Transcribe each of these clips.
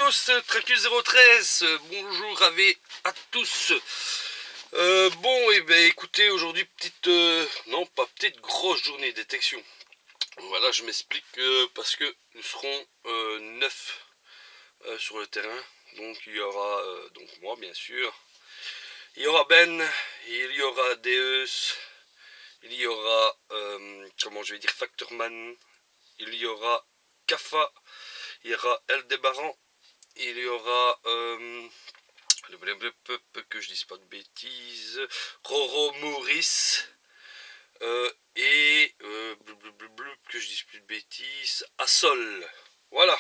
tous, Tracus 013, bonjour à tous. Bon, et ben écoutez, aujourd'hui petite, non pas petite, grosse journée de détection. Voilà, je m'explique parce que nous serons 9 sur le terrain. Donc il y aura donc moi bien sûr, il y aura Ben, il y aura Deus, il y aura comment je vais dire Factorman, il y aura Kafa, il y aura Aldebaran, il y aura que je dise pas de bêtises, Roro Maurice et que je dise plus de bêtises, Assol. Voilà,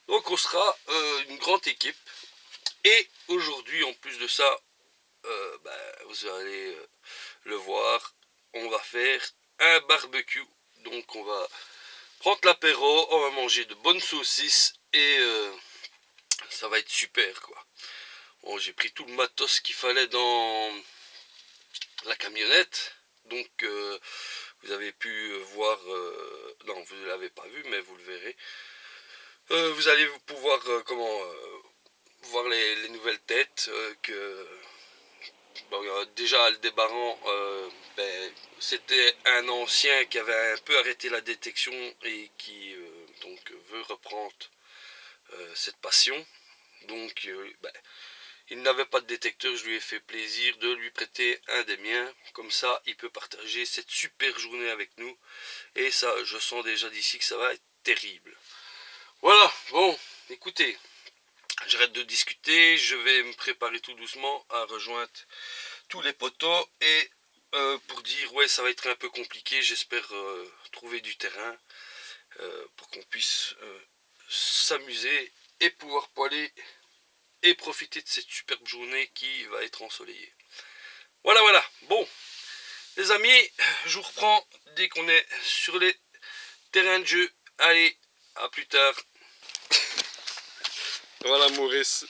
donc on sera une grande équipe. Et aujourd'hui, en plus de ça, vous allez le voir, on va faire un barbecue. Donc on va prendre l'apéro, on va manger de bonnes saucisses et ça va être super quoi. Bon, j'ai pris tout le matos qu'il fallait dans la camionnette. Donc vous avez pu voir, non vous ne l'avez pas vu mais vous le verrez. Vous allez pouvoir voir les nouvelles têtes que bon, déjà Aldebaran c'était un ancien qui avait un peu arrêté la détection et qui donc veut reprendre cette passion. Donc il n'avait pas de détecteur, je lui ai fait plaisir de lui prêter un des miens. Comme ça, il peut partager cette super journée avec nous. Et ça, je sens déjà d'ici que ça va être terrible. Voilà, bon, écoutez, j'arrête de discuter. Je vais me préparer tout doucement à rejoindre tous les potos. Et pour dire, ouais, ça va être un peu compliqué. J'espère trouver du terrain pour qu'on puisse s'amuser et pouvoir poiler et profiter de cette superbe journée qui va être ensoleillée. Voilà, voilà. Bon, les amis, je vous reprends dès qu'on est sur les terrains de jeu. Allez, à plus tard. Voilà Maurice.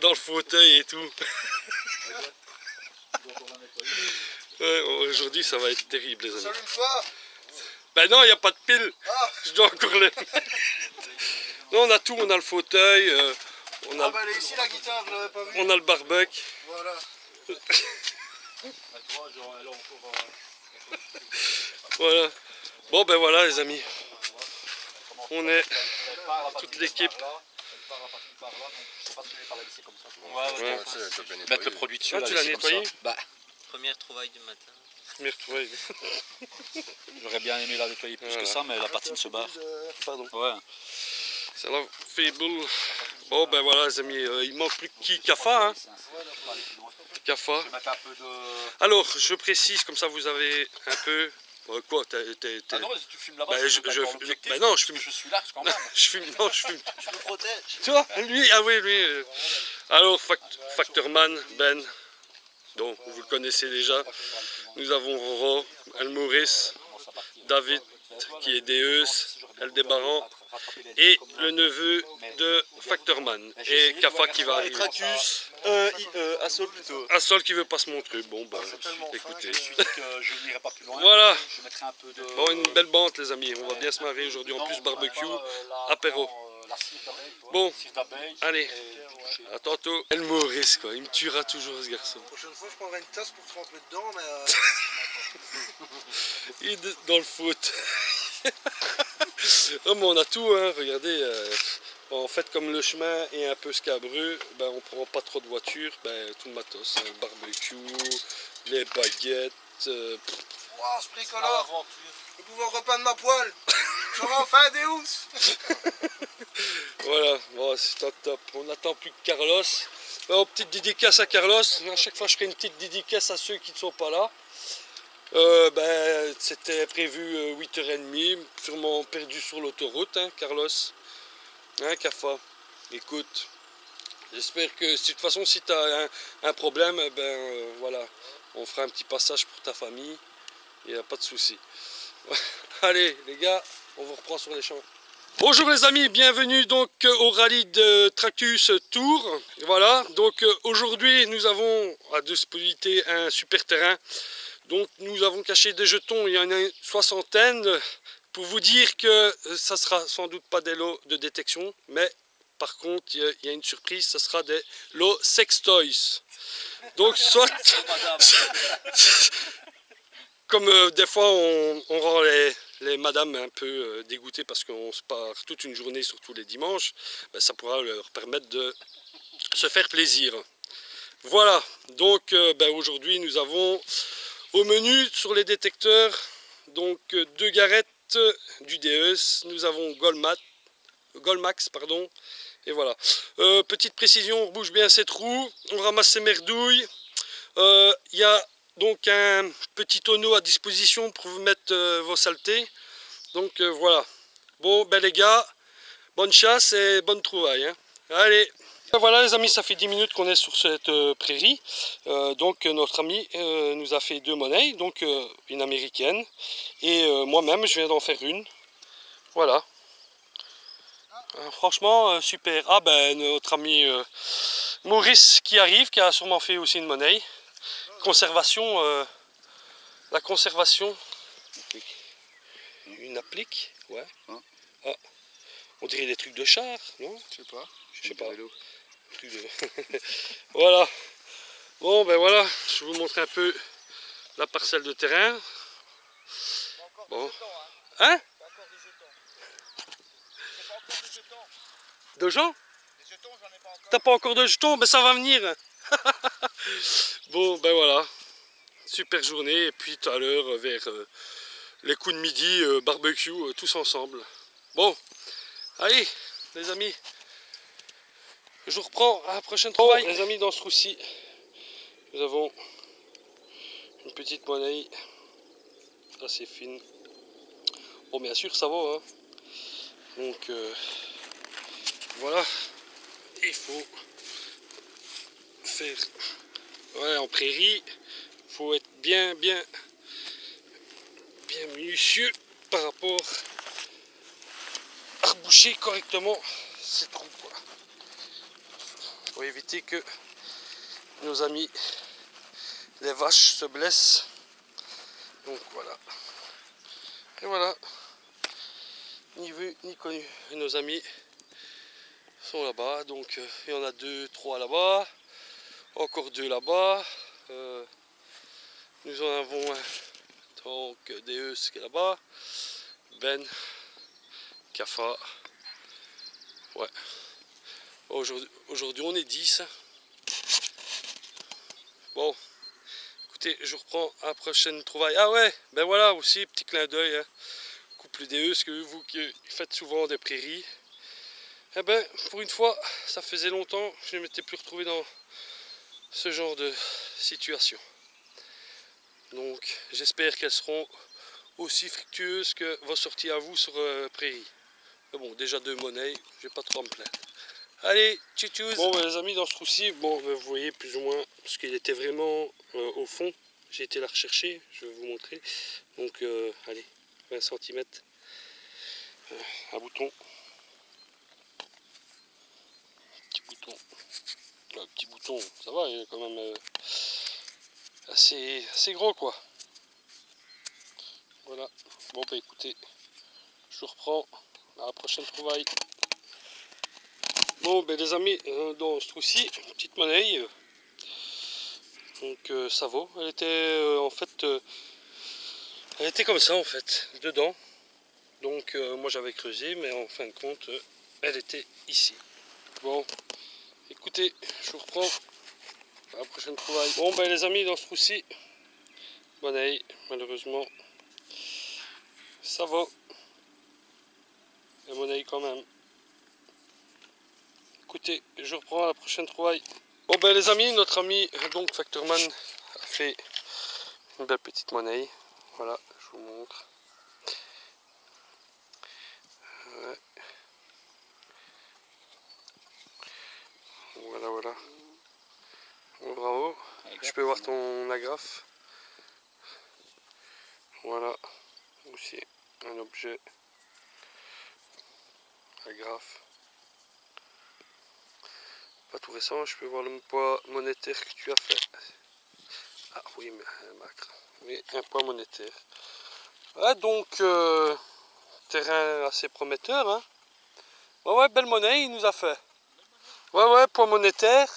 Dans le fauteuil et tout. Ouais, aujourd'hui, ça va être terrible, les amis. Salut toi. Ben non, il n'y a pas de pile. Ah. Je dois encore le mettre. Non, on a tout, on a le fauteuil, on a, elle est ici la guitare, je l'avais pas vu. On a le barbecue. Voilà. Voilà. Bon ben voilà les amis. On est toute l'équipe. Ouais. Mettre le produit dessus. Ah, tu l'as nettoyé? Bah, Première trouvaille du matin. Première trouvaille. j'aurais bien aimé la nettoyer plus que ça, mais la partie se barre. Pardon. Ouais. C'est la Fable. Bon ben voilà les amis, il manque plus que qui? Kafa, hein? Kafa. Alors je précise, comme ça vous avez un peu... quoi Ah non, si tu filmes là-bas, non, je filme. Je suis large quand même. Je filme, non, je filme. Je me protège. Tu vois, lui, ah oui, lui. Alors, Factorman, Ben, donc vous le connaissez déjà. Nous avons Roro, Maurice, David, qui est Deus, Aldebaran, et le neveu de Factorman, et Kafa qui va arriver. Tracus, Assol plutôt. Assol qui veut pas se montrer, bon bah, écoutez. Je n'irai pas plus loin. Voilà. Je mettrai un peu de... Bon, une belle bande les amis, on va bien se marrer aujourd'hui, en plus barbecue, apéro. Bon, allez, à tantôt. El Maurice quoi, il me tuera toujours ce garçon. La prochaine fois je prendrai une tasse pour tremper dedans, mais... Il est dans le foot. Oh, mais on a tout, hein, regardez. En fait, comme le chemin est un peu scabreux, ben, on prend pas trop de voitures, ben, tout le matos, hein, le barbecue, les baguettes. Wow, ce bricoleur. Je vais pouvoir repeindre ma poêle. J'aurai enfin des housses. Voilà, bon, c'est top top. On n'attend plus que Carlos. Ben, petite dédicace à Carlos. À chaque fois, je ferai une petite dédicace à ceux qui ne sont pas là. C'était prévu 8h30, sûrement perdu sur l'autoroute, hein, Carlos. Hein, Kafa, écoute, j'espère que de toute façon, si tu as un problème, voilà, on fera un petit passage pour ta famille, il n'y a pas de souci. Allez, les gars, on vous reprend sur les champs. Bonjour les amis, bienvenue donc au rallye de Tracus Tour. Voilà, donc aujourd'hui, nous avons à disponibilité un super terrain. Donc nous avons caché des jetons, il y en a une soixantaine pour vous dire que ça sera sans doute pas des lots de détection, mais par contre, il y a une surprise, ça sera des lots sex toys. Donc, soit, comme des fois on rend les madames un peu dégoûtées parce qu'on se part toute une journée, surtout les dimanches, ben, ça pourra leur permettre de se faire plaisir. Voilà, donc ben, aujourd'hui nous avons au menu sur les détecteurs, donc 2 garettes du DES, nous avons Golmax, pardon, et voilà. Petite précision, on rebouche bien ses trous, on ramasse ses merdouilles. Il y a donc un petit tonneau à disposition pour vous mettre vos saletés. Donc voilà. Bon, ben les gars, bonne chasse et bonne trouvaille. Hein. Allez. Voilà les amis, ça fait 10 minutes qu'on est sur cette prairie. Donc notre ami nous a fait 2 monnaies, donc une américaine. Et moi-même, je viens d'en faire une. Voilà. Franchement, super. Ah ben, notre ami Maurice qui arrive, qui a sûrement fait aussi une monnaie. Conservation, la conservation. Une applique, ouais. Hein? Ah. On dirait des trucs de char, non? Je sais pas. Je sais pas. Voilà. Bon ben voilà, je vais vous montrer un peu la parcelle de terrain. Bon. Hein? De gens? T'as pas encore de jetons? Ben ça va venir. Bon ben voilà. Super journée. Et puis tout à l'heure vers les coups de midi, barbecue, tous ensemble. Bon, allez les amis. Je vous reprends à la prochaine trouvaille. Les amis, dans ce trou-ci, nous avons une petite monnaie assez fine. Bon bien sûr ça va. Hein. Donc voilà. Il faut faire ouais, en prairie, il faut être bien minutieux par rapport à reboucher correctement ces trous quoi. Pour éviter que nos amis les vaches se blessent. Donc voilà. Et voilà. Ni vu ni connu. Et nos amis sont là-bas. Donc il y en a 2, 3 là-bas. Encore 2 là-bas. Nous en avons un. Donc DE qui est là-bas. Ben. Cafa. Ouais. Aujourd'hui on est 10. Bon. Écoutez, je reprends à la prochaine trouvaille. Ah ouais, ben voilà aussi, petit clin d'œil. Hein. Couple DE, ce que vous qui faites souvent des prairies. Eh ben, pour une fois, ça faisait longtemps que je ne m'étais plus retrouvé dans ce genre de situation. Donc, j'espère qu'elles seront aussi fructueuses que vos sorties à vous sur prairie. Mais bon, déjà 2 monnaies, je vais pas trop me plaindre. Allez, tchou. Bon, ben, les amis, dans ce trou-ci, bon, ben, vous voyez plus ou moins, parce qu'il était vraiment au fond. J'ai été la rechercher, je vais vous montrer. Donc, allez, 20 cm. Un bouton. Petit bouton, ça va, il est quand même assez gros quoi. Voilà, bon bah écoutez, je vous reprends à la prochaine trouvaille. Bon ben les amis, dans ce trou-ci, petite monnaie, donc ça vaut, elle était en fait, elle était comme ça en fait, dedans. Donc moi j'avais creusé, mais en fin de compte, elle était ici. Bon, écoutez, je vous reprends à la prochaine trouvaille. Bon ben les amis, dans ce trou-ci, monnaie, malheureusement, ça vaut. La monnaie quand même. Écoutez, je reprends à la prochaine trouvaille. Bon ben les amis, notre ami donc Factorman a fait une belle petite monnaie. Voilà, je vous montre. Ouais. Voilà. Bon, bravo. Je peux voir ton agrafe. Voilà. Aussi un objet agrafe. Pas tout récent, je peux voir le poids monétaire que tu as fait. Ah oui, mais un poids monétaire. Ah, donc, terrain assez prometteur. Hein. Ouais, belle monnaie il nous a fait. Ouais, point monétaire.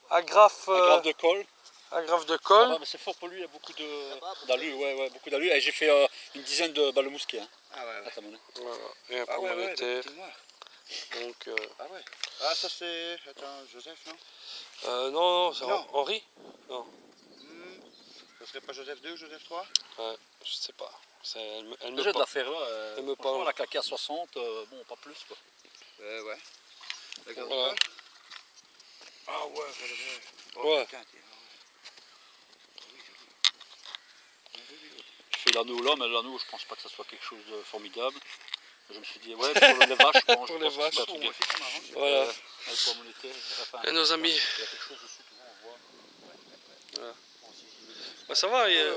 Agrafe, Agrafe de colle. agrafe de colle. Ah, c'est fort pour lui, il y a beaucoup d'allure, ouais, beaucoup d'allure. Et j'ai fait une dizaine de balles mousquet. Hein, Ah ouais, à ta monnaie. Voilà. Et un point monétaire. Donc, Ah ouais. Ah ça c'est... Attends, Joseph, non? non, c'est Non. Henri. Non, Ça serait pas Joseph 2 ou Joseph 3? ouais, je sais pas. Elle me Le jeu de parle. l'affaire là, Elle me franchement, parle. elle a claqué à 60, bon, pas plus quoi. Ouais. D'accord. Voilà. Ah ouais, Ouais. putain, Je fais l'anneau là, mais l'anneau, je pense pas que ça soit quelque chose de formidable. Je me suis dit, ouais, pour les vaches, je pense. Pour les vaches. Que c'est un truc bien. Voilà. Avec poids monétaire, enfin, Et nos amis. il y a quelque chose dessus, tu vois, on voit. Voilà. Bah, ça va, ouais.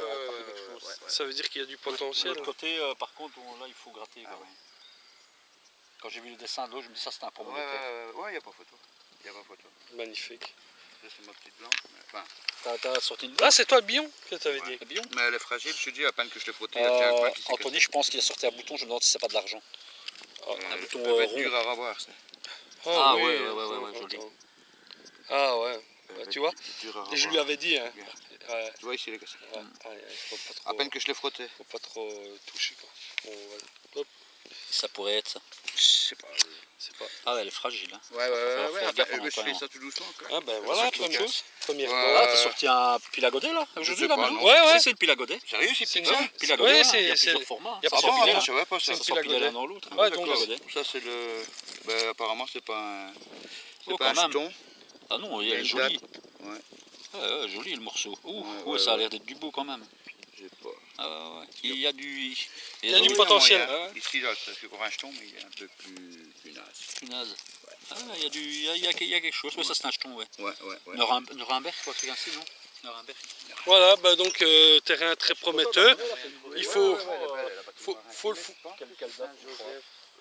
ça veut dire qu'il y a du De potentiel. l'autre côté, par contre, là, il faut gratter. Quand même. Quand j'ai vu le dessin de l'autre, je me dis, ça, c'est un poids monétaire. Ouais, y a pas photo. Magnifique. C'est ma petite blanche, mais enfin... T'as sorti une Ah, c'est toi le bion que t'avais dit. Le bion. Mais elle est fragile, je te dis, à peine que je l'ai frotté, il y a déjà un coin qui s'est Anthony, je pense qu'il a sorti un bouton, je me demande si c'est pas de l'argent. un bouton peut être rond. dur à revoir, ça. Ah oui, ouais, joli. Ah ouais, bah, tu vois. Dur à Et je revoir. lui avais dit, hein. Bien. Ouais, Tu vois ici les gars. ouais, il faut pas trop, À peine que je l'ai frotté. faut pas trop toucher quoi. Bon, voilà. Hop, Ça pourrait être ça. Je sais pas. c'est pas. Ah ouais, elle est fragile. Hein. Ouais, faire gaffe je en fais même ça tout doucement. Quoi. Ah ben voilà, sorti une chose. première Ouais. dose. Ah, t'as sorti un pile à godet là aujourd'hui sais là pas, maintenant non. Ouais. Si, c'est une pile à godet. Sérieux, c'est C'est petit ça? une- Pile à Ouais, godet, hein, c'est- il y a c'est- plusieurs formats. il y a Ça plusieurs sort piles, bien, hein. Je savais pas ça. C'est une ça pile sort à pilé godet. l'un dans l'autre. Ouais, Pile à donc, godet. Ça c'est le... Ben, apparemment c'est pas un... C'est Oh, pas un quand même. jeton. Ah non, Il il y a est une joli. date. Ouais. Ouais, joli le morceau. Ouais, Ça a ouais. l'air d'être du beau quand même. J'ai pas... Ah ouais. Il y a du... Il y a du potentiel. moyen. Ici là, c'est pour un jeton, mais il est un peu plus naze. Plus naze. Ah, il y a quelque chose. Ouais, ça c'est un jeton, ouais. Ouais. Nuremberg, quoi, truc ainsi, non Nuremberg. Voilà, bah donc terrain très prometteur. Il faut le fou. Quelle date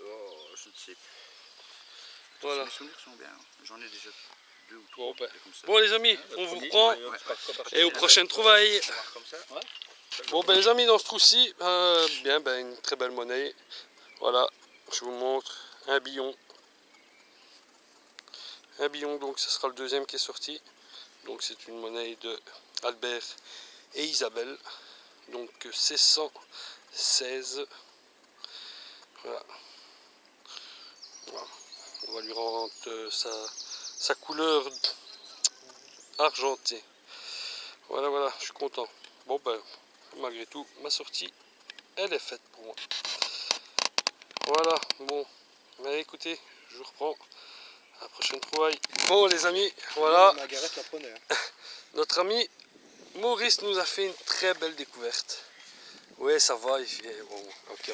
Oh, je ne sais plus. Voilà. Les souvenirs sont bien. J'en ai déjà 2 ou 3. Bon, ben. comme ça. Bon les amis, on vous reprend et aux prochaines trouvailles. Comme ça. Bon ben les amis, dans ce trou-ci, une très belle monnaie. Voilà, je vous montre un billon. Un billon, donc ce sera le deuxième qui est sorti. Donc c'est une monnaie de Albert et Isabelle. Donc 1616. Voilà. On va lui rendre sa couleur argentée. Voilà, je suis content. Bon ben, malgré tout, ma sortie, elle est faite pour moi. Voilà, bon, mais écoutez, je vous reprends à la prochaine trouvaille. Bon les amis, voilà, Margaret la prenait. Hein. notre ami Maurice nous a fait une très belle découverte. Ouais, ça va, il fait... Bon, ok,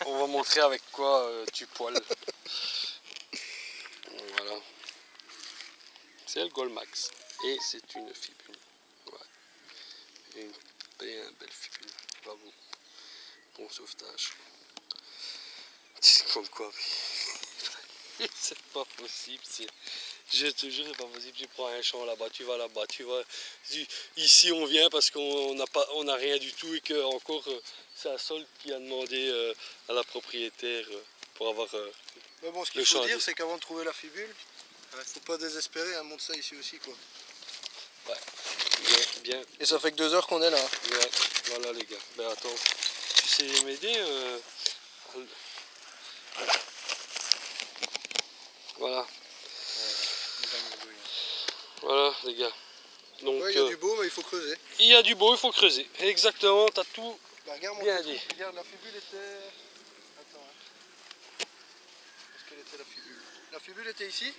on va montrer avec quoi tu poils. Voilà. C'est le Goldmax. Et c'est une fibule. Ouais. Une bien belle fibule. Bravo. Bon sauvetage. Tu comptes quoi? C'est pas possible. Je te jure, c'est pas possible. Tu prends un champ là-bas, tu vas là-bas, tu vas. Ici, on vient parce qu'on n'a rien du tout et que encore c'est un sol qui a demandé à la propriétaire pour avoir. Mais bon, ce Le qu'il faut champ dire, c'est qu'avant de trouver la fibule, faut pas désespérer, on monte ça ici aussi, quoi. Bien. Et ça fait que 2 heures qu'on est là. Ouais, voilà les gars. Ben attends, tu sais m'aider Voilà. Voilà les gars. Donc Ouais, il y a du beau, mais il faut creuser. il y a du beau, il faut creuser. Exactement, t'as tout. Bah, regarde, Bien dit. Regarde, la fibule était... Attends, hein. Où est-ce qu'elle était la fibule? La fibule était ici.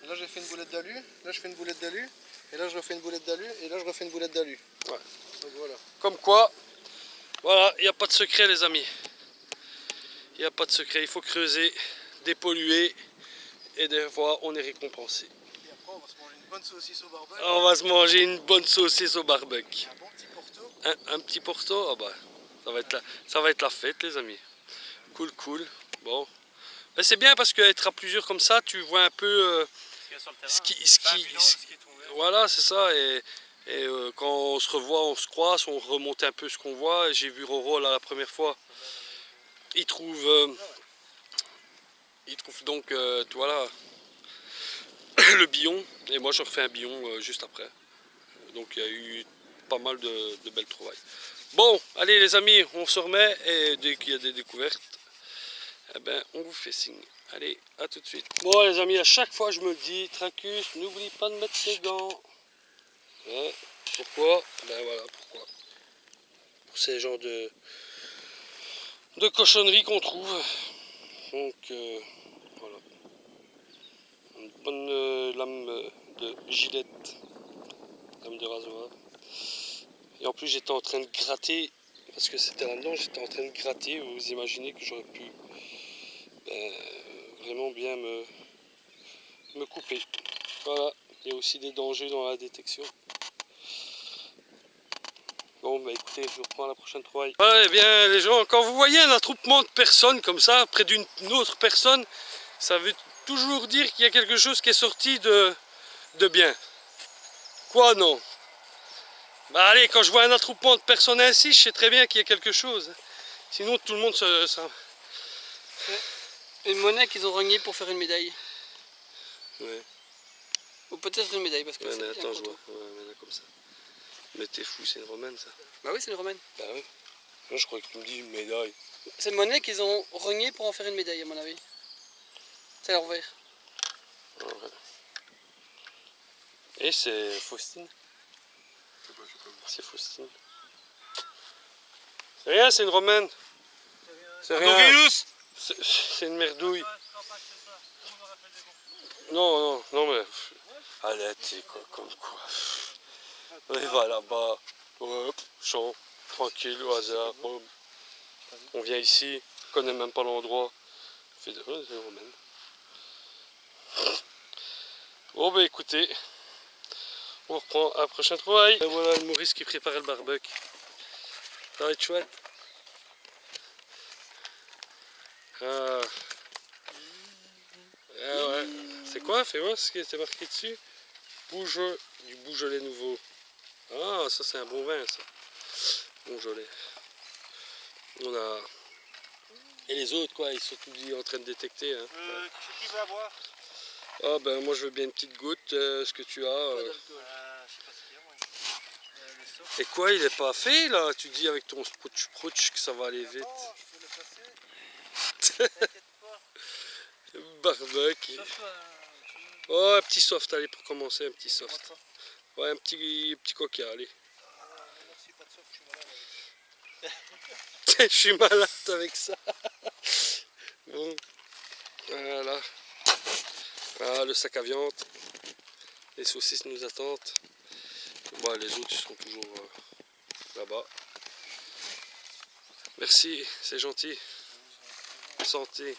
Là, j'ai fait une boulette d'alu. Là, je fais une boulette d'alu. Et là, je refais une boulette d'alu. Et là, je refais une boulette d'alu. Ouais. Donc voilà. Comme quoi, voilà, il n'y a pas de secret les amis. Il n'y a pas de secret, il faut creuser, dépolluer et des fois on est récompensé. Et après, on va se manger une bonne saucisse au barbecue. On va se manger une bonne saucisse au barbecue. Un bon petit porto. Un petit porto, ah bah, ça va être la fête les amis. Cool. Bon. Ben, c'est bien parce qu'être à plusieurs comme ça, tu vois un peu voilà, c'est ça. Et quand on se revoit, on se croise, on remonte un peu ce qu'on voit. J'ai vu Roro là la première fois. il trouve donc, tu vois là, le billon, et moi je refais un billon juste après. Donc il y a eu pas mal de belles trouvailles. Bon, allez les amis, on se remet, et dès qu'il y a des découvertes, eh ben, on vous fait signe. Allez, à tout de suite. Bon les amis, à chaque fois je me le dis, Tracus, n'oublie pas de mettre tes gants. Ouais. Pourquoi? Ben voilà, pourquoi. Pour ces genres de cochonneries qu'on trouve. Donc voilà. Une bonne lame de gilette, lame de rasoir. Et en plus j'étais en train de gratter, parce que c'était là-dedans, j'étais en train de gratter, vous imaginez que j'aurais pu vraiment bien me couper. Voilà, il y a aussi des dangers dans la détection. Bon bah écoutez, je reprends la prochaine trouvaille. Ouais, eh bien les gens, quand vous voyez un attroupement de personnes comme ça, près d'une autre personne, ça veut toujours dire qu'il y a quelque chose qui est sorti de bien. Quoi non? Bah allez, quand je vois un attroupement de personnes ainsi, je sais très bien qu'il y a quelque chose. Sinon tout le monde ça... Une monnaie qu'ils ont rognée pour faire une médaille. Ouais. Ou peut-être une médaille parce que Ouais, c'est mais un attends, je contour. vois. Ouais, mais là, comme ça. Mais t'es fou, c'est une romaine ça. Bah oui, c'est une romaine. Bah oui. Moi je croyais que tu me dis une médaille. C'est une monnaie qu'ils ont rognée pour en faire une médaille à mon avis. C'est à l'envers. Ah, ouais. Et c'est Faustine. C'est Faustine. C'est rien, c'est une romaine. C'est rien. C'est une merdouille. Non, mais... Allez, t'es quoi, comme quoi. On va là-bas. Hop, champ, tranquille, au hasard. Hop. On vient ici, on connaît même pas l'endroit. C'est une romaine. Bon bah écoutez, on reprend à la prochaine trouvaille. Et voilà le Maurice qui préparait le barbecue. Ça va être chouette. Ah. Ah ouais. C'est quoi? Fais voir ce qui était marqué dessus. Du Beaujolais nouveau. Ah, ça c'est un bon vin ça. Beaujolais. On a... Et les autres quoi, ils sont tous en train de détecter. Hein. Qui va boire? Ah ben moi je veux bien une petite goutte, ce que tu as. Je sais pas ce qu'il y a moi. Et quoi, il est pas fait là? Tu dis avec ton sprouch que ça va aller vite. Oh, je peux le passer. T'inquiète pas. Barbecue. Sauf toi, Oh, un petit soft, allez, pour commencer, un petit soft. Ouais, un petit coca, allez. merci, pas de soft, je suis malade avec. Je suis malade avec ça. Bon, voilà. Ah, le sac à viande. Les saucisses nous attendent. Bon, les autres ils sont toujours là-bas. Merci, c'est gentil. Santé.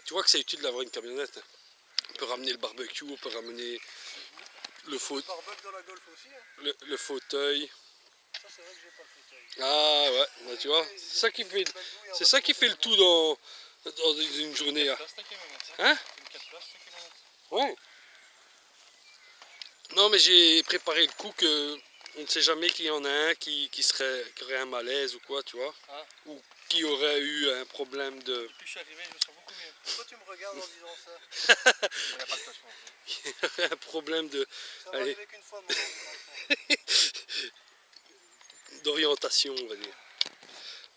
Tu vois que c'est utile d'avoir une camionnette. Hein. On peut ramener le barbecue, on peut ramener le fauteuil. Barbecue dans la Golf aussi. Hein. Le fauteuil. Ça, c'est vrai que j'ai pas le fauteuil. Ah ouais, bah, tu vois, c'est ça qui fait le tout dans une journée. Hein? Ouais. Non mais j'ai préparé le coup que on ne sait jamais qu'il y en a un qui aurait un malaise ou quoi, tu vois. Ah. Ou qui aurait eu un problème de... Depuis que je suis arrivé, je me sens beaucoup mieux. Pourquoi tu me regardes en disant ça? Il n'y a pas de façon. un problème de... Ça va arriver qu'une fois, d'orientation, on va dire.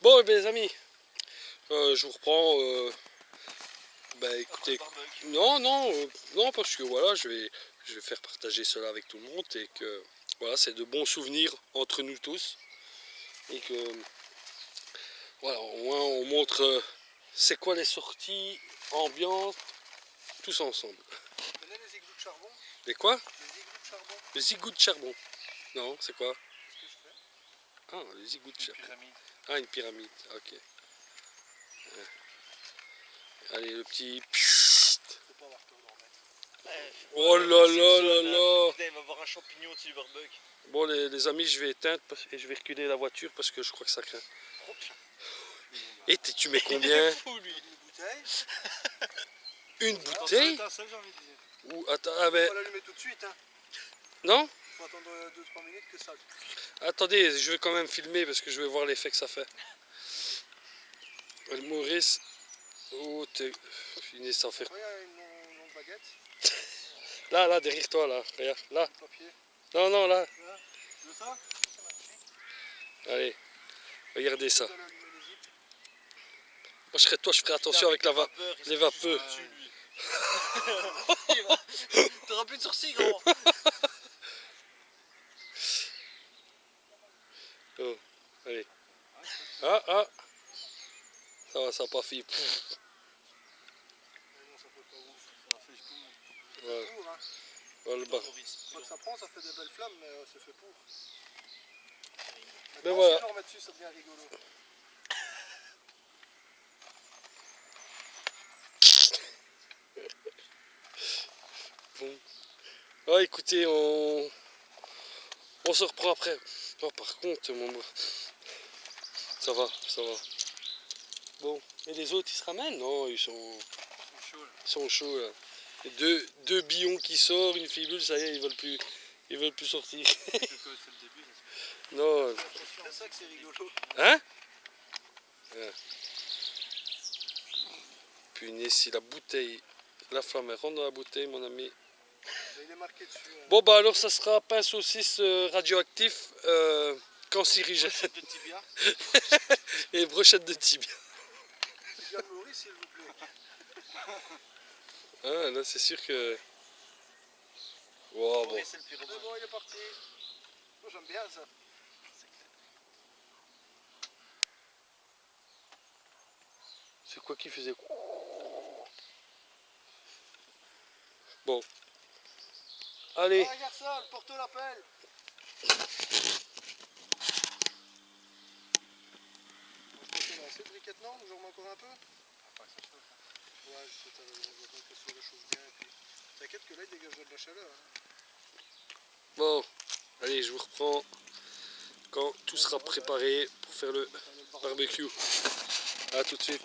Bon, et bien les amis, je vous reprends. Bah écoutez, non, parce que voilà, je vais faire partager cela avec tout le monde et que voilà, c'est de bons souvenirs entre nous tous et que voilà, au moins on montre c'est quoi les sorties, ambiance, tous ensemble. Tu connais les égouts de charbon? Les quoi? Les égouts de charbon. Les égouts de charbon. Non, c'est quoi? C'est ce que je fais. Ah, les égouts de charbon. Pyramide. Ah, une pyramide, ok. Ouais. Allez, le petit... Faut pas avoir peur d'en mettre. Oh là là là là. Putain, il va y avoir un champignon au-dessus du barbecue. Bon les amis, je vais éteindre et je vais reculer la voiture parce que je crois que ça craint. Et tu mets combien? Fou lui. Une bouteille. Une bouteille? Attends, ça j'ai envie de dire. Ou attends, ah ben... Faut l'allumer tout de suite, hein. Non? faut attendre 2-3 minutes que ça... Attendez, je vais quand même filmer parce que je vais voir l'effet que ça fait. Le Maurice. Oh, t'es fini sans faire. Oui, il y a une longue baguette, Là, derrière toi, là. Regarde, là. papier. Non, là. Tu veux ça? Allez, regardez ça. Tu dois allumer les zips. Moi, je serais toi, je ferais attention avec la les vapeurs. T'auras plus de sourcils, gros. Oh, allez. Ah. Ça va pas fait. Mais non, ça fait pas ouf. Ça fait Ouais. pour, hein. Voilà le bar. Quand ça prend, ça fait des belles flammes, mais c'est fait pour. Mais Maintenant, voilà. si je le remets dessus, ça devient rigolo. Bon. Ouais, écoutez, on se reprend après. Oh, par contre, ça va. Bon, et les autres, ils se ramènent? Non, ils sont chauds là. Et deux billons qui sortent, une fibule, ça y est, ils veulent plus sortir. Non. C'est ça que c'est rigolo. Hein? Ouais. Punaise, si la bouteille, la flamme elle rentre dans la bouteille, mon ami. Il est marqué dessus. Bon, bah alors, ça sera pain saucisse radioactif, cancérigène De tibia. et brochette de tibia. Tibia de Maurice, s'il vous plaît. Ah, là, c'est sûr que. Wow, bon. C'est le pire. Bon, il est parti. Moi, j'aime bien ça. C'est quoi qui faisait? Bon. Allez. Ah, regarde ça, le porto l'appelle. C'est briquette, non? J'en remets encore un peu? Ouais, je sais, t'as raison, je vois que ça réchauffe bien. Et puis... T'inquiète que là, il dégage de la chaleur. Hein. Bon. Allez, je vous reprends quand tout sera préparé pour faire le barbecue. A tout de suite.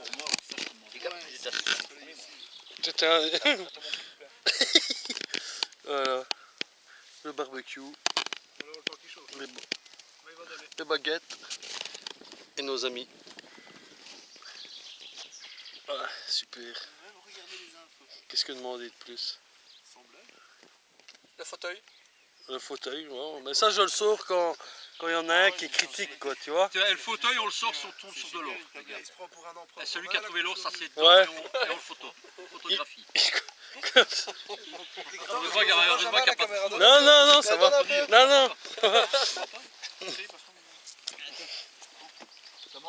Voilà. Le barbecue. Alors, le temps qui chauffe. Les baguettes. Et nos amis. Ah, super. Regardez les infos. Qu'est-ce que demander de plus? Le fauteuil. Le fauteuil, ouais. Mais ça je le sors quand il y en a un qui est critique, quoi, tu vois. Le fauteuil, on le sort sur de l'or. Il se prend pour un emprunt. Et celui qui a trouvé l'or, ça c'est Ouais. et on le photographie. Heureusement qu'il y a pas de... Non, ça va. Non.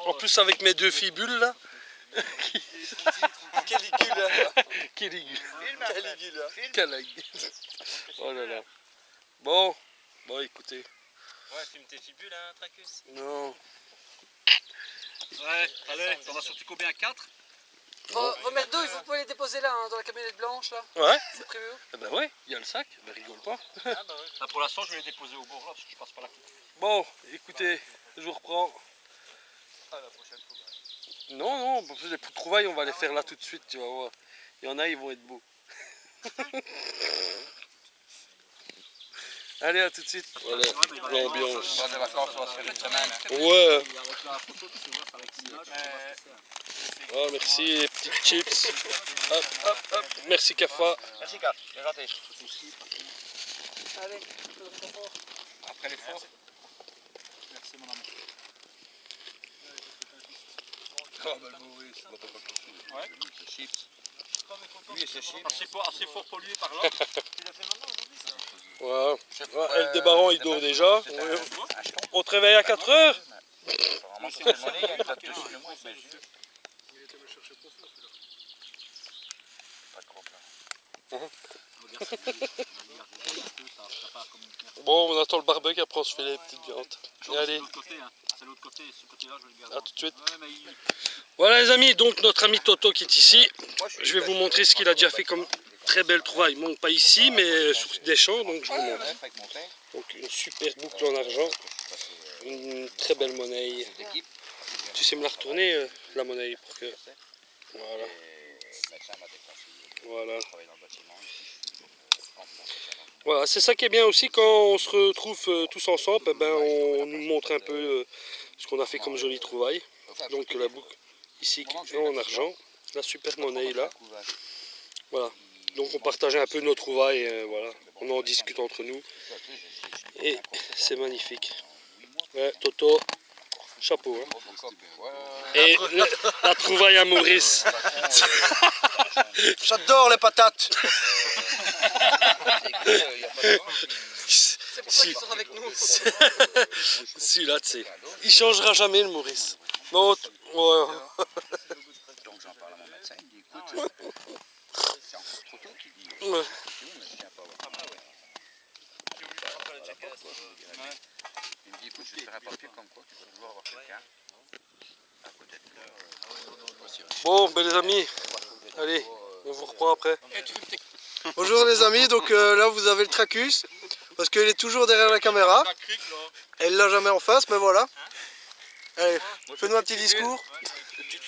En plus avec mes deux fibules là. Caligula. Oh là là. Bon, écoutez. Ouais, fume tes fibules, hein, Tracus. Non. Ouais, allez, t'en as sorti combien? 4? Vos merdos, il faut pas les déposer là, hein, dans la camionnette blanche là. Ouais. C'est prévu. Eh ben ouais, il y a le sac. Ben rigole pas. Là, pour l'instant, je vais les déposer au bord là, parce que je passe pas la coupe. Bon, écoutez, je vous reprends. Ah, la prochaine fois. Non, parce que les trouvailles, on va les faire là tout de suite, tu vas voir. Il y en a, ils vont être beaux. Allez, à tout de suite. Voilà, l'ambiance. des vacances, on va se faire une semaine. Ouais. Avec la photo, tu vois, avec Oh, merci, les petites chips. Hop. Merci, Kafa. Merci, Cap, c'est gentil. Allez, Après l'effort. Merci, mon ami. Oh, bah le Maurice, on va pas Ouais. c'est chips. Lui, c'est assez fort pollué par là. Ouais. Ouais, El Débaran, il dort déjà. On te réveille à 4 heures. Il était me chercher profond, celui-là. Bon, on attend le barbecue, après on se fait les petites viandes. Et allez, C'est l'autre côté, ce côté-là, je vais le garder. à tout de suite. Ouais, mais il... Voilà les amis, donc notre ami Toto qui est ici. Je vais vous montrer ce qu'il a déjà fait comme très belle trouvaille. Bon, pas ici, mais sur des champs, donc je vous montre. Donc une super boucle en argent, une très belle monnaie. Tu sais me la retourner, la monnaie, pour que... Voilà. Voilà. Voilà, c'est ça qui est bien aussi quand on se retrouve tous ensemble, eh ben, on nous montre un peu ce qu'on a fait comme jolie trouvaille. Donc la boucle ici en argent, la super monnaie là. Voilà, donc on partageait un peu nos trouvailles, voilà. On en discute entre nous. Et c'est magnifique. Ouais, Toto, chapeau. Hein. Et la trouvaille à Maurice. J'adore les patates. C'est pour ça qu'ils sont avec nous. Celui-là, tu sais. Il changera jamais le Maurice. Non, ouais. Donc j'en parle à mon médecin, il me dit écoute, c'est encore trop tôt qu'il dit. Ouais. Il me dit écoute, je vais faire un papier comme quoi tu peux toujours avoir quelqu'un à côté de toi. Bon, ben les amis, allez, on vous reprend après. Bonjour les amis, donc là vous avez le Tracus, parce qu'il est toujours derrière la caméra. Elle l'a jamais en face, mais voilà. Allez, fais-nous un petit discours.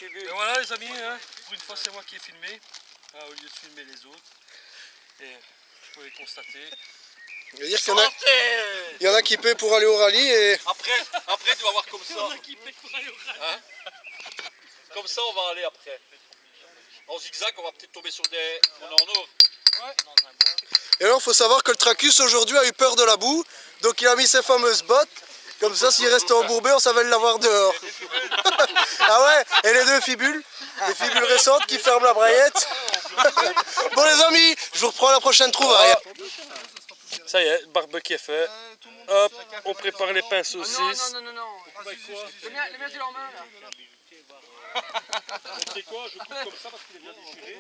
Et voilà les amis, hein, pour une fois c'est moi qui ai filmé, au lieu de filmer les autres. Et je pouvais constater. Je veux dire qu'il y en a qui paient pour aller au rallye et... Après tu vas voir comme ça. Hein? Comme ça on va aller après. En zigzag on va peut-être tomber sur des... On est en or. Et alors il faut savoir que le Tracus aujourd'hui a eu peur de la boue, donc il a mis ses fameuses bottes. Comme ça, s'il reste embourbé, on savait l'avoir dehors. Ah ouais, et les deux fibules, les fibules récentes qui ferment la braillette. Bon les amis, je vous reprends la prochaine trouvaille. Ça y est, le barbecue est fait. Hop, on prépare les pains saucisses. Non. Les miens, tu leur main là. C'est quoi? Je coupe comme ça parce qu'il est bien déchiré.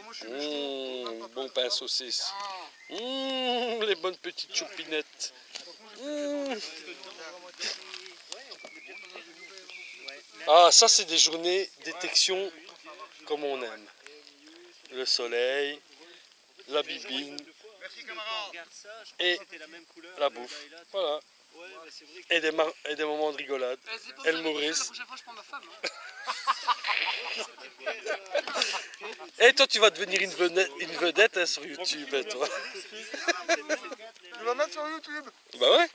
Bon pain saucisse. Les bonnes petites choupinettes. Ah, ça c'est des journées détection comme on aime. Le soleil, la bibine et la bouffe. Voilà. Et des moments de rigolade. Et le Maurice. La prochaine fois, je prends ma femme. Et toi, tu vas devenir une vedette hein, sur YouTube, hein, toi. Tu vas mettre sur YouTube. Bah ouais.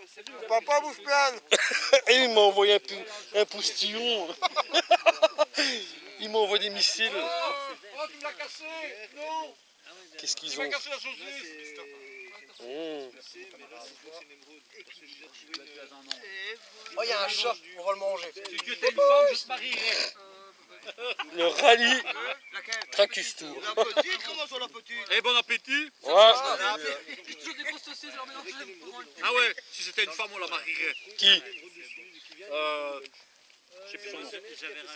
Papa bouffe pleine. Et il m'a envoyé un poustillon. Il m'a envoyé des missiles. Oh, tu me l'as cassé. Non. Qu'est-ce qu'ils Tu m'as ont? cassé la saucisse. Oh, il y a un chat, on va le manger. Si tu étais une femme, je te marierais. Le rallye Tracus Tour. La petite, comment ça la petite? Eh, bon appétit. Ouais. J'ai toujours des grosses saucisses, je leur mélange pour moi. Ah ouais, si c'était une femme, on la marierait. Qui? Je sais plus son nom.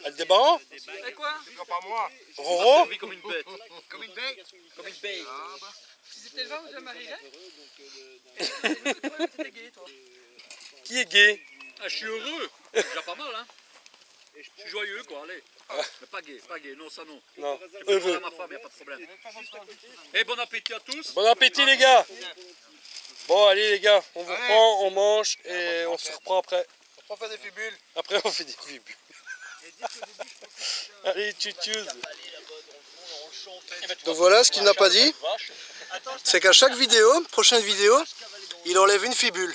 Aldebaran? Et quoi? Pas moi. Roro? Oui, comme une bête. Comme une bête. Comme une bête. Si c'était le vin, vous la marierais? Et t'étais gay, toi. Qui est gay? Ah, je suis heureux. C'est déjà pas mal, hein. Je suis joyeux, quoi, allez. Mais pas gay, non, ça non. Non. Je peux demander à ma femme, y a pas de problème. Et bon appétit à tous. Bon appétit les gars. Bon allez les gars, on vous reprend, on mange et on se reprend après. On fait des fibules. Après on fait des fibules. Allez, tchou-tchou. Donc voilà, ce qu'il n'a pas dit, c'est qu'à chaque vidéo, prochaine vidéo, il enlève une fibule.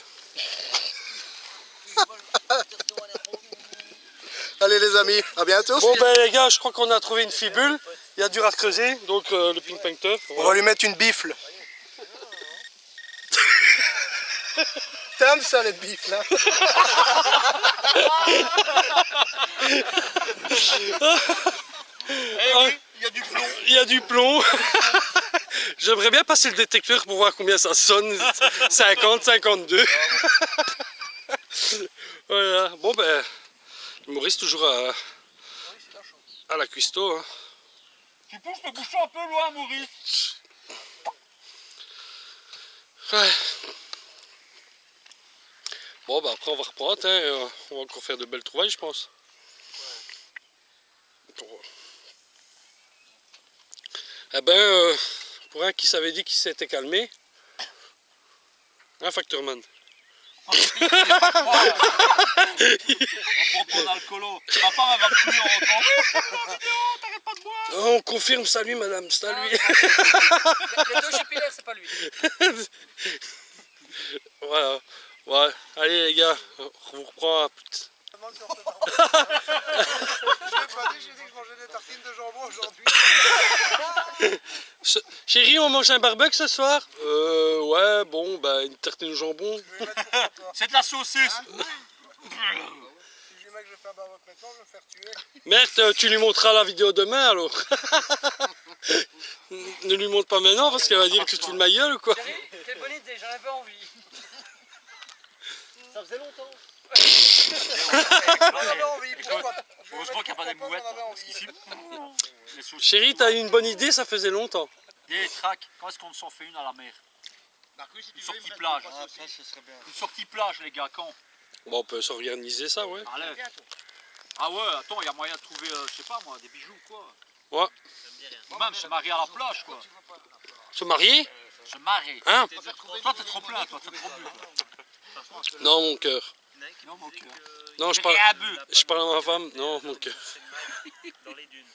Allez les amis, à bientôt. Bon ben les gars, je crois qu'on a trouvé une fibule. Il y a dur à creuser, donc le ping pong turf. On va lui mettre une bifle. T'aimes ça les bifles là? Il y a du plomb. Il y a du plomb. J'aimerais bien passer le détecteur pour voir combien ça sonne. 50, 52. Voilà. Bon ben, Maurice toujours à la cuistot. Hein. Tu pousses le bouchon un peu loin, Maurice. Ouais. Bon bah après on va reprendre, hein. On va encore faire de belles trouvailles je pense. Eh ben, pour un qui s'avait dit qu'il s'était calmé, un Factorman. On prend dans le colo. Ma femme elle va me tuer en rentrant. T'arrêtes pas de boire. On confirme, salut madame, c'est à lui. Les deux chez Pilaire, c'est pas lui. voilà. Ouais, allez les gars, on vous reprend. Je l'ai pas dit, j'ai dit que je mangeais des tartines de jambon aujourd'hui. Chérie, on mange un barbecue ce soir? Ouais, bon, bah une tartine au jambon. Je vais mettre pour toi. C'est de la saucisse. Si je lui mets que je fais un barbecue maintenant, je vais me faire tuer. Merde, tu lui montreras la vidéo demain alors. Ne lui montre pas maintenant parce qu'elle va dire que je te fous de ma gueule ou quoi. Chérie, quelle bonne idée, j'en avais envie. Ça faisait longtemps. J'en avais envie, pourquoi? Heureusement qu'il n'y a pas des mouettes. J'en avais Parce envie. qu'ici, les saucisses. Chérie, t'as eu une bonne idée, ça faisait longtemps. Des tracks, quand est-ce qu'on s'en fait une à la mer? Une sortie plage. Ah, ça, ce serait bien. Une sortie plage, les gars, quand? Bon, on peut s'organiser ça, ouais. Allez. Ah ouais, attends, il y a moyen de trouver, je sais pas moi, des bijoux quoi. Ouais. Ou même se marier à la plage quoi. Se marier? Se marier. Hein? Toi t'es trop plein, toi, t'es trop bu. Non, mon cœur. Non, mon cœur. Non, je Rien parle, à bu. je parle à ma femme. Non, mon cœur. Dans les dunes.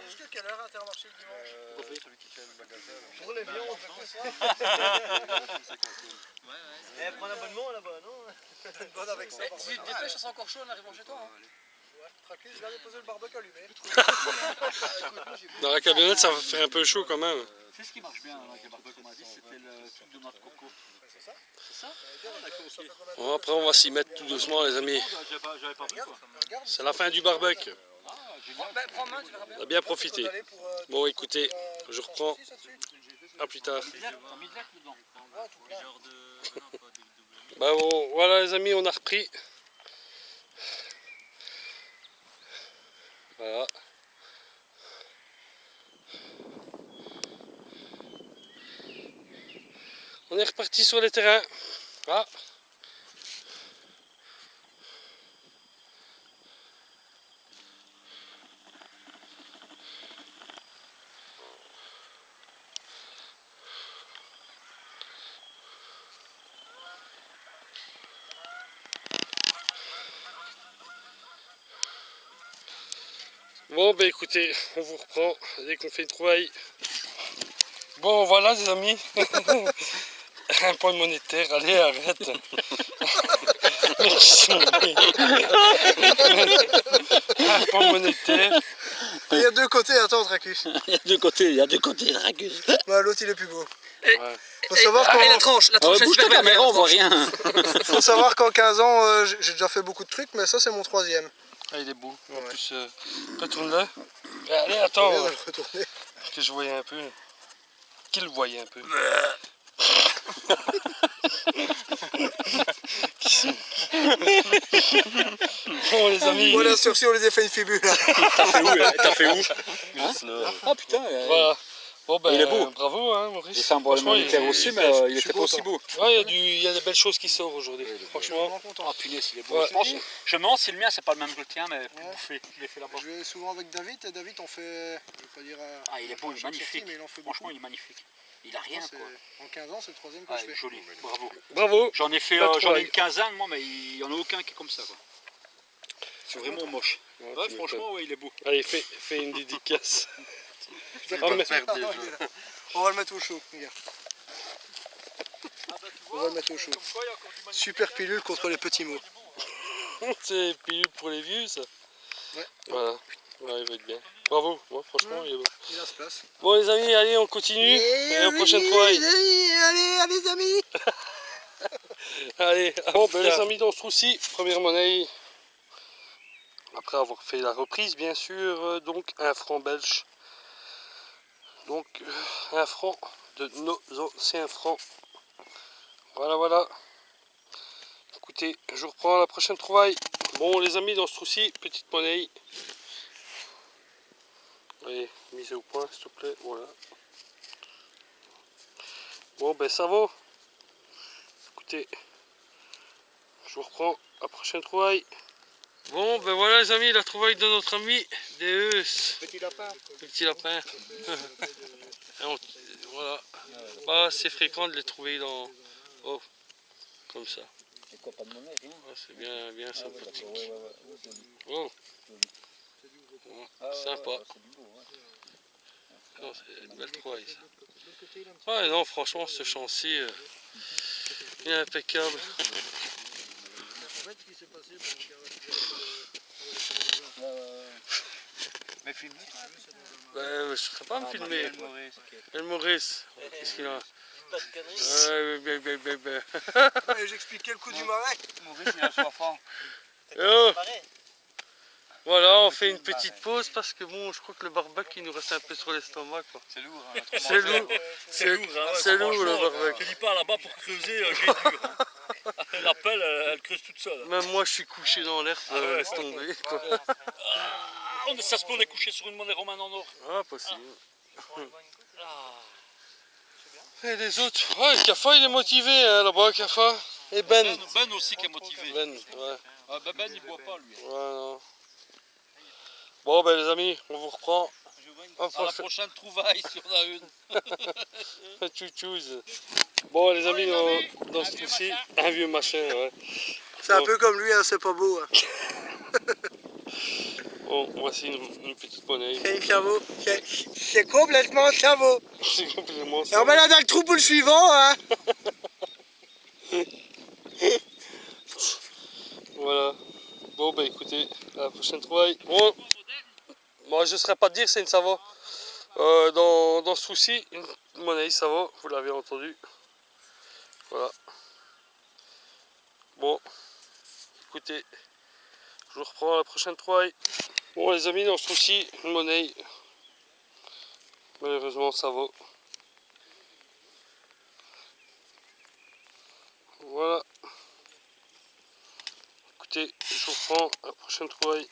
Jusqu'à quelle heure Intermarché le dimanche? Celui qui tient le magasin. Pour les viandes, c'est ça? Eh, prends un abonnement là-bas, non? C'est une bonne avec ça. Si tu te dépêches, ça sera encore chaud en arrivant chez toi. Hein. Tracus, je viens de poser le barbecue allumé. Dans la camionnette, ça va faire un peu chaud quand même. C'est ce qui marche bien avec les barbecues, on m'a dit, c'était le truc de notre coco. C'est ça? C'est ça? D'accord, ok. Bon, après, on va s'y mettre tout doucement, les amis. J'avais pas vu quoi. Regarde. C'est la fin du barbecue. Ah, génial. Ben, prends main, tu verras bien. On a bien profité. Bon, écoutez, je reprends. À plus tard. T'as mis de l'air dedans. Genre de. Non, pas de double. Bah bon, voilà les amis, on a repris. Voilà. On est reparti sur les terrains. Ah. Bon bah écoutez, on vous reprend dès qu'on fait une trouvaille. Bon voilà les amis. Un point monétaire, allez arrête. Un point monétaire. Il y a deux côtés, attends Tracus. Il y a deux côtés, Dracus. Bah, l'autre il est plus beau. Ouais. Faut savoir Ah, et la qu'en tranche, Bouge elle est ta super belle, caméra, la on voit tranche. rien. faut savoir qu'en 15 ans, j'ai déjà fait beaucoup de trucs, mais ça c'est mon troisième. Ah il est beau. En Ouais. plus, retourne-le. Allez attends, Je vais le retourner. que je voyais un peu. Qu'il voyait un peu. Bon les amis. Voilà, sur on les a fait une fibule. T'as fait où? Ah putain, Voilà. Bon ben Il est beau. bravo hein Maurice. j'ai fait un bois Franchement, monétaire il est aussi, super. mais il Je suis était pas aussi content. beau. Ouais, il y a des belles choses qui sortent aujourd'hui. Franchement. Ah punaise, il est beau. Ouais. Je me demande si le mien c'est pas le même que le tien, mais plus bouffé. Je l'ai fait là-bas. Je vais souvent avec David, et David on fait, je vais pas dire Ah, il est beau, il est chaque magnifique. sortie, mais il en fait Franchement, beaucoup. il est magnifique. Il a rien C'est- quoi. En 15 ans, c'est le troisième que Ah, je il est fais. joli, bravo. Bravo. J'en ai fait Pas j'en ai trouvaille. une quinzaine moi, mais il y en a aucun qui est comme ça quoi. C'est vraiment moche. Ouais, Ouais, tu franchement, ouais, il est beau. m'étonnes. Allez, fais une dédicace. Je vais Ah, le mais- faire déjà. On va le mettre au chaud, regarde. On va le mettre au chaud. Super pilule contre les petits mots. C'est pilule pour les vieux ça. Ouais. Voilà. Ouais, il va être bien. Bravo. Moi franchement il est beau. Il a ce place. Bon les amis, allez on continue. Et aux prochaines trouvailles. Allez les amis. Allez, bon ben les amis dans ce trou-ci, première monnaie. Après avoir fait la reprise bien sûr, donc un franc belge. Donc un franc de nos anciens francs. Voilà voilà. Écoutez, je vous reprends à la prochaine trouvaille. Bon les amis dans ce trou-ci, petite monnaie. Allez, mise au point s'il te plaît, voilà. Bon ben ça va. Écoutez, je vous reprends à la prochaine trouvaille. Bon ben voilà les amis, la trouvaille de notre ami Deus. Petit lapin. Petit lapin. Et voilà. Pas assez fréquent de les trouver dans. Oh, comme ça. C'est quoi, pas de monnaie, rien? Ah, c'est bien, bien sympathique. Ouais. Oh. Sympa. C'est du beau, ouais. Non, c'est une belle trouvaille ça. Ouais non franchement ce champ-ci, il Il est impeccable. En fait, ce qui s'est passé, Mais filme. Ben, je ne serais pas à me filmer. El Maurice. Qu'est-ce qu'il a? j'expliquais le coup du marais. Maurice, il a soif. Oh. Voilà, on fait une petite pause parce que bon, je crois que le barbecue il nous reste un peu sur l'estomac quoi. C'est lourd. C'est lourd, c'est lourd le barbecue. Je dis pas là-bas pour creuser, j'ai dur. La pelle, elle creuse toute seule. Même moi je suis couché dans l'herbe, laisse tomber quoi. Ça se peut, on est couché sur une monnaie romane en or. Ah, possible. Et les autres, ouais, Kafa il est motivé hein, là-bas, Kafa. Et Ben. Ben aussi qui est motivé. Ben, ouais. Ah, ben il boit pas lui. Ouais, non. Bon ben les amis, on vous reprend. À la prochaine trouvaille si on a une. Tchou-tchouz. Bon les amis, dans ce trou-ci, un vieux machin, ouais. C'est un peu comme lui, hein, c'est pas beau. Hein. Bon, voici une petite monnaie. C'est un caveau. C'est complètement un caveau. C'est complètement Et ça. on met là dans le trou pour le suivant. Hein. Voilà. Bon bah écoutez, à la prochaine trouvaille. Bon, moi je ne saurais pas te dire c'est une Savoie. Dans ce trou-ci, une monnaie Savoie, vous l'avez entendu. Voilà. Bon, écoutez, je vous reprends à la prochaine trouvaille. Bon les amis, dans ce trou-ci, une monnaie. Malheureusement Savoie. Voilà. Écoutez, je vous reprends à la prochaine trouvaille.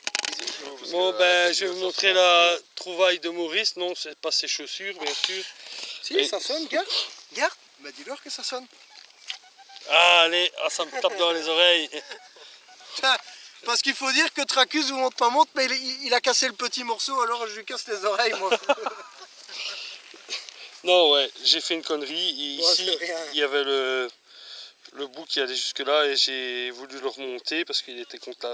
Bon ben je vais vous montrer la trouvaille de Maurice. Non, c'est pas ses chaussures bien sûr. Si, Et- ça sonne, garde. Garde. Bah dis-leur que ça sonne. Ah, allez, ah, ça me tape dans les oreilles. Parce qu'il faut dire que Tracus vous montre pas montre, mais il a cassé le petit morceau, alors je lui casse les oreilles moi. Non ouais, j'ai fait une connerie. Et Ouais, ici, c'est rien. il y avait le bout qui allait jusque là et j'ai voulu le remonter parce qu'il était contre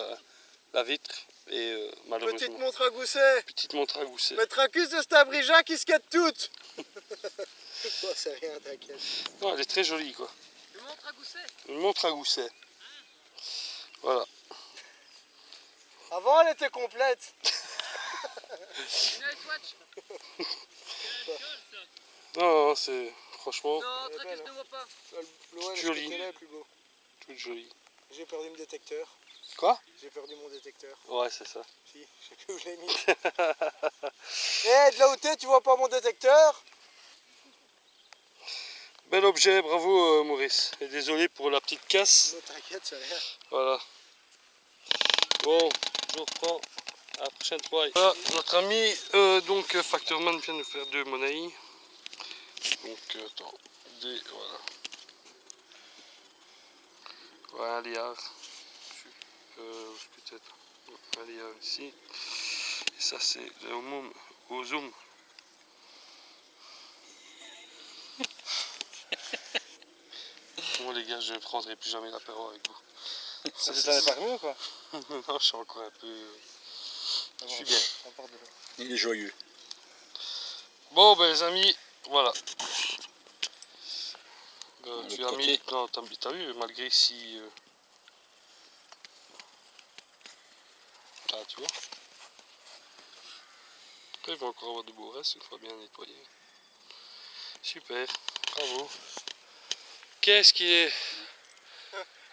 la vitre. Et malheureusement. Petite montre à gousset. Petite montre à gousset. Mais Tracus de Stabrija qui se quête toute. Oh, c'est rien, t'inquiète. Non, elle est très jolie quoi. Une montre à gousset. Une montre à gousset. Voilà. Avant elle était complète. Une Swatch. Non, non, c'est franchement Non, Elle est Tracus belle, ne voit pas. L'OL Joli. est plus beau. toute jolie. J'ai perdu mon détecteur. Quoi? J'ai perdu mon détecteur. Ouais, c'est ça. Si, je sais plus où je l'ai mis. Eh, de là où t'es, tu vois pas mon détecteur? Bel objet, bravo Maurice. Et désolé pour la petite casse. Non, t'inquiète, c'est rien. Voilà. Bon, je vous reprends à la prochaine fois. Voilà, notre ami donc Factorman vient nous faire 2 monnaies. Donc attends, voilà. Voilà un liard. Peut-être un liard ici. Et ça c'est au zoom. Bon les gars, je ne prendrai plus jamais l'apéro avec vous. Ça, c'est pas mieux quoi? non, je suis encore un peu... Je suis bien. Il est joyeux. Bon, ben les amis, voilà. Le Tu as mis... Non, t'as vu, malgré si... Ah, tu vois. Après, il va encore avoir de beaux restes une fois bien nettoyé. Super, bravo. Qu'est-ce qui est...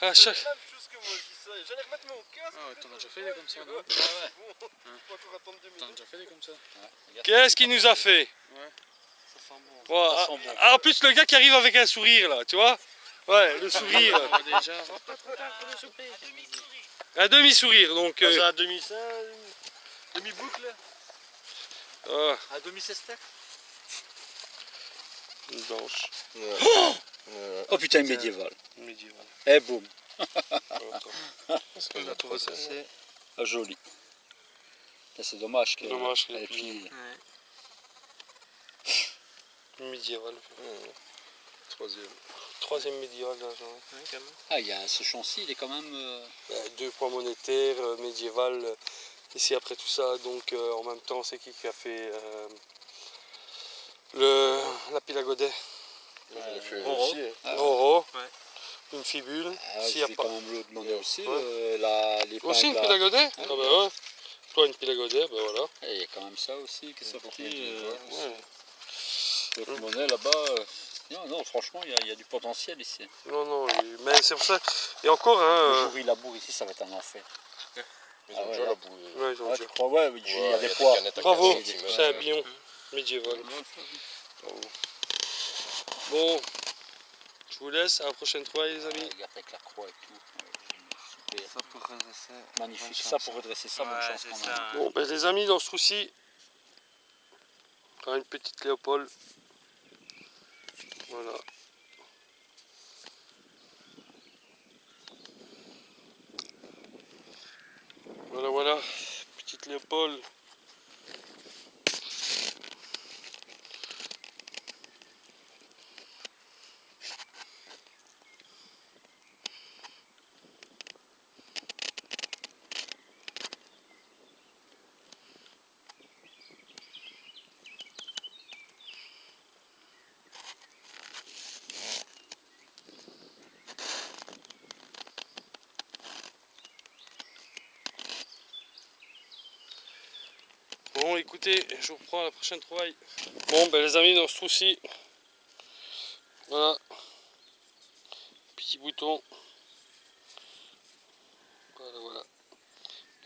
À chaque... C'est la même chose que moi, je dis ça. J'allais remettre mon casque. Ah ouais, t'en as déjà fait des comme ça, non? Ouais. Bon, je peux encore attendre 2 T'en as minutes. déjà fait des comme ça? Qu'est-ce qu'il nous a fait? Ça sent bon. Bon, Ça sent bon. en plus, le gars qui arrive avec un sourire, là, tu vois? Ouais, le sourire. On va déjà. Pas trop tard pour le souper. Un demi-sourire, donc... C'est un demi-boucle. ah, À demi-sestec. une blanche. Oh putain, médiéval. Médiévale. Eh boum. Est-ce que la trouve ça? C'est joli. C'est dommage qu'elle Dommage qu'elle ait ait plié. plié. Médiévale. Troisième médiévale de la journée. Ah, il y a ce champ-ci, il est quand même... 2 points monétaires, médiéval. Ici après tout ça, donc en même temps, c'est qui a fait la pile à godet? Roro. Roro. Ouais. une fibule. Ah, S'il je y a vais pas. quand même le demander aussi. Ouais. L'épingle. Aussi une là. pile à godet? Ah bah ouais. Toi une pile à godet, bah voilà. Il y a quand même ça aussi qui est sorti. Ouais. Le monnaie là-bas. Non, franchement, il y a du potentiel ici. Non, mais c'est pour ça. Et encore, hein. Le jour où il laboure ici, ça va être un enfer. Ils Ah ont ouais, déjà là. labouré. Ouais, ils ont Ouais, déjà. tu crois, ouais, il y a des des poids. canettes à Bravo, 15 centimes. c'est un bion médiéval. Bravo. Bon, je vous laisse, à la prochaine fois les amis. Regarde avec la croix et tout. Super. Ça pour redresser. Magnifique. Ça pour redresser ça, bonne Ouais, chance c'est quand ça. même. Bon, ben les amis, dans ce trou-ci, une petite Léopold. Voilà. Voilà, petite Léopold. Bon, écoutez, je vous reprends à la prochaine trouvaille. Bon, ben les amis, dans ce trou-ci, voilà, petit bouton. Voilà.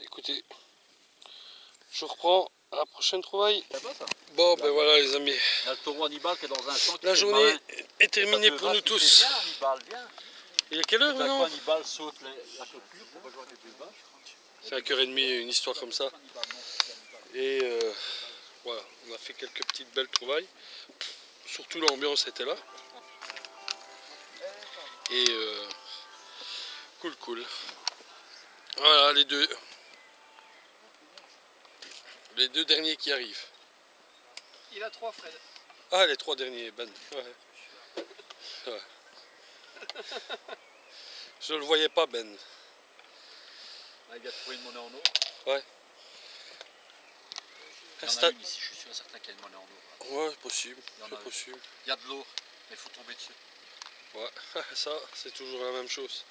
Écoutez, je reprends à la prochaine trouvaille. C'est pas ça. Bon, ben voilà les amis, Il y a le taureau Hannibal qui est dans un champ. qui la fait le journée malin. est terminée Ça te pour va, nous tu tous. fais, viens, Hannibal, viens. Il est quelle heure D'un maintenant? coup, Hannibal saute la clôture pour rejoindre les deux vaches. C'est à 1h30, une histoire comme ça. Et voilà, on a fait quelques petites belles trouvailles. Surtout l'ambiance était là. Et cool. Voilà les deux derniers qui arrivent. Il a 3 Fred. Ah, les 3 derniers, Ben. Ouais. Je le voyais pas, Ben. Là, il a trouvé une monnaie en or. Ouais. Il y en a une ici, je suis sûr et certain qu'il y a une monnaie en or. Ouais, possible. Il y en a C'est une. possible. Il y a de l'or, mais il faut tomber dessus. Ouais, ça, c'est toujours la même chose.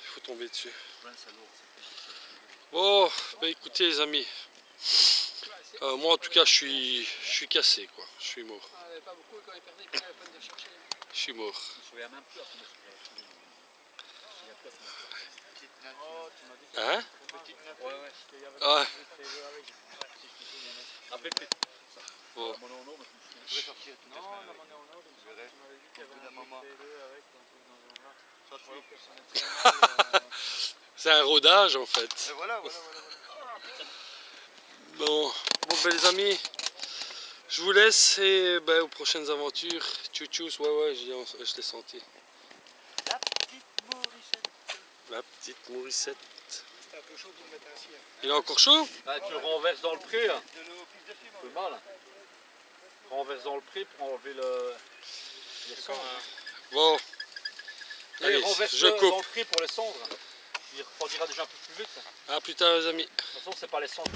Il faut tomber dessus. Plein, c'est l'or, c'est précieux. Bon, bah écoutez les amis. Moi en tout cas, je suis cassé quoi. Je suis mort. Ah, il n'y avait pas beaucoup quand il perdait, il avait pas de les chercher. Je suis mort. Je me souviens même plus à combien j'avais trouvé. Il y a plus à combien. Oh, tu m'as dit Hein? petite Ouais. Ah, Appelle le petit. bon. La monnaie en or, mais Je vais sortir tout Non, la monnaie en or, Je verrai. tu m'avais dit qu'il y Au bout avait d'un un moment. avec un truc dans un genre. Ça te fait. C'est un rodage en fait. Et voilà. Bon, ben les amis, je vous laisse et ben, aux prochaines aventures. Tchou-tchous, ouais, je l'ai senti. La petite Morissette. La petite Morissette. C'est un peu chaud pour le mettre ainsi. Il est encore chaud? Ah, tu le renverses dans le pré. Hein. De l'eau piste de film. Un peu mal. Renverse dans le pré pour enlever le cendres. Bon, Allez, allez, renverse je dans le coupe. pré pour les cendres. Il refroidira déjà un peu plus vite. À plus tard les amis. De toute façon, c'est pas les cendres.